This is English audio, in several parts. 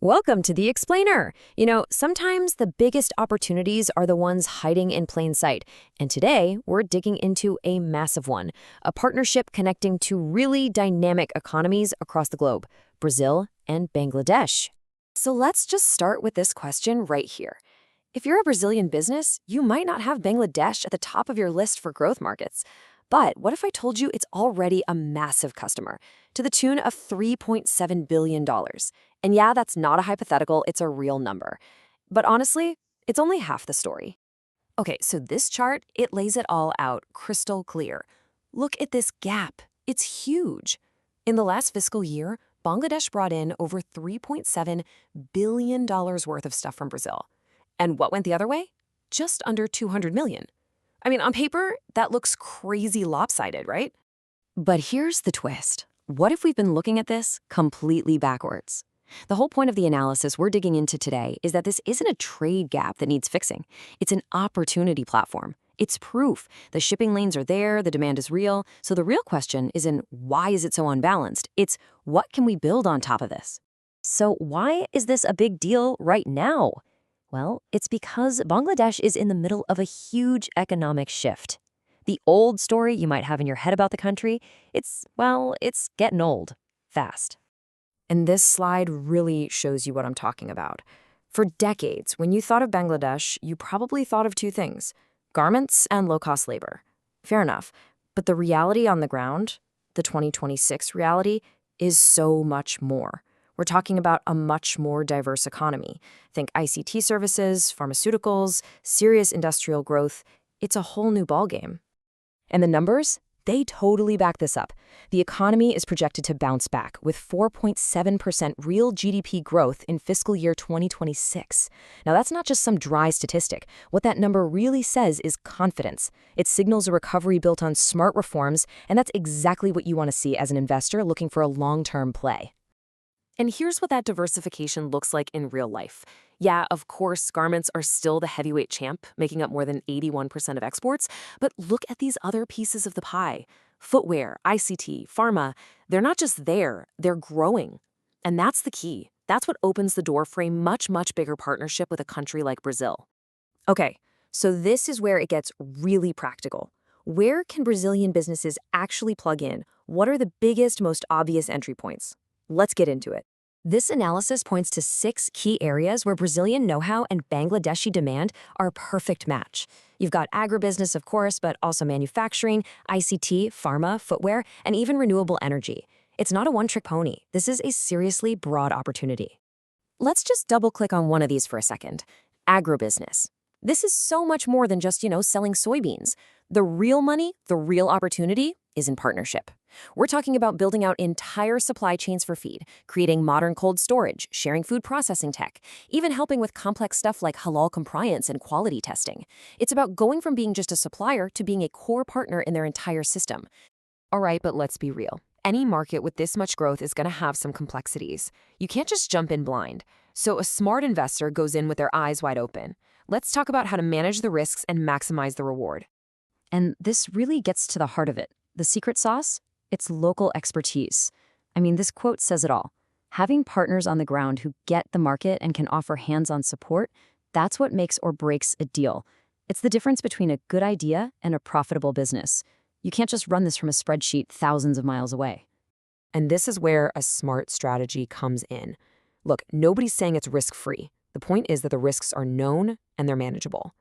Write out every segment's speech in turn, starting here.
Welcome to The Explainer. Sometimes the biggest opportunities are the ones hiding in plain sight. And today, we're digging into a massive one, a partnership connecting two really dynamic economies across the globe, Brazil and Bangladesh. So let's just start with this question right here. If you're a Brazilian business, you might not have Bangladesh at the top of your list for growth markets. But what if I told you it's already a massive customer, to the tune of $3.7 billion? And yeah, that's not a hypothetical, it's a real number. But honestly, it's only half the story. Okay, so this chart, it lays it all out crystal clear. Look at this gap. It's huge. In the last fiscal year, Bangladesh brought in over $3.7 billion worth of stuff from Brazil. And what went the other way? Just under $200 million. I mean, on paper, that looks crazy lopsided, right? But here's the twist. What if we've been looking at this completely backwards? The whole point of the analysis we're digging into today is that this isn't a trade gap that needs fixing. It's an opportunity platform. It's proof. The shipping lanes are there, the demand is real. So the real question isn't why is it so unbalanced? It's what can we build on top of this? So why is this a big deal right now? Well, it's because Bangladesh is in the middle of a huge economic shift. The old story you might have in your head about the country, it's getting old, fast. And this slide really shows you what I'm talking about. For decades, when you thought of Bangladesh, you probably thought of two things: garments and low-cost labor. Fair enough. But the reality on the ground, the 2026 reality, is so much more. We're talking about a much more diverse economy. Think ICT services, pharmaceuticals, serious industrial growth. It's a whole new ballgame. And the numbers? They totally back this up. The economy is projected to bounce back with 4.7% real GDP growth in fiscal year 2026. Now, that's not just some dry statistic. What that number really says is confidence. It signals a recovery built on smart reforms, and that's exactly what you want to see as an investor looking for a long-term play. And here's what that diversification looks like in real life. Yeah, of course, garments are still the heavyweight champ, making up more than 81% of exports, but look at these other pieces of the pie. Footwear, ICT, pharma, they're not just there, they're growing. And that's the key. That's what opens the door for a much, much bigger partnership with a country like Brazil. Okay, so this is where it gets really practical. Where can Brazilian businesses actually plug in? What are the biggest, most obvious entry points? Let's get into it. This analysis points to 6 key areas where Brazilian know-how and Bangladeshi demand are a perfect match. You've got agribusiness, of course, but also manufacturing, ICT, pharma, footwear, and even renewable energy. It's not a one-trick pony. This is a seriously broad opportunity. Let's just double-click on one of these for a second. Agribusiness. This is so much more than just, selling soybeans. The real money, the real opportunity, is in partnership. We're talking about building out entire supply chains for feed, creating modern cold storage, sharing food processing tech, even helping with complex stuff like halal compliance and quality testing. It's about going from being just a supplier to being a core partner in their entire system. All right, but let's be real. Any market with this much growth is going to have some complexities. You can't just jump in blind. So a smart investor goes in with their eyes wide open. Let's talk about how to manage the risks and maximize the reward. And this really gets to the heart of it. The secret sauce? It's local expertise. I mean, this quote says it all. Having partners on the ground who get the market and can offer hands-on support, that's what makes or breaks a deal. It's the difference between a good idea and a profitable business. You can't just run this from a spreadsheet thousands of miles away. And this is where a smart strategy comes in. Look, nobody's saying it's risk-free. The point is that the risks are known and they're manageable.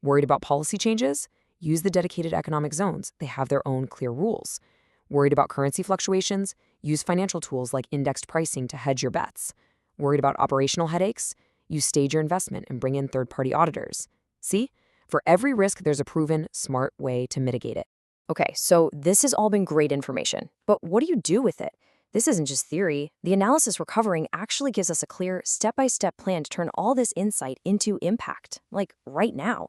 Worried about policy changes? Use the dedicated economic zones. They have their own clear rules. Worried about currency fluctuations? Use financial tools like indexed pricing to hedge your bets. Worried about operational headaches? You stage your investment and bring in third-party auditors. See? For every risk, there's a proven, smart way to mitigate it. Okay, so this has all been great information, but what do you do with it? This isn't just theory. The analysis we're covering actually gives us a clear, step-by-step plan to turn all this insight into impact, like right now.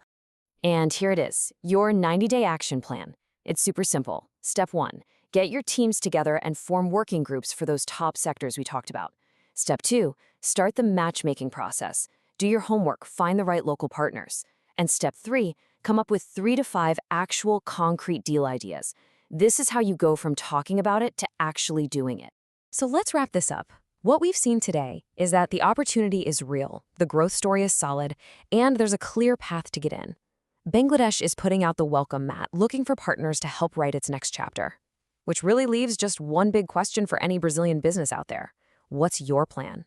And here it is, your 90-day action plan. It's super simple. Step 1, get your teams together and form working groups for those top sectors we talked about. Step 2, start the matchmaking process. Do your homework, find the right local partners. And step 3, come up with 3 to 5 actual concrete deal ideas. This is how you go from talking about it to actually doing it. So let's wrap this up. What we've seen today is that the opportunity is real, the growth story is solid, and there's a clear path to get in. Bangladesh is putting out the welcome mat, looking for partners to help write its next chapter. Which really leaves just one big question for any Brazilian business out there. What's your plan?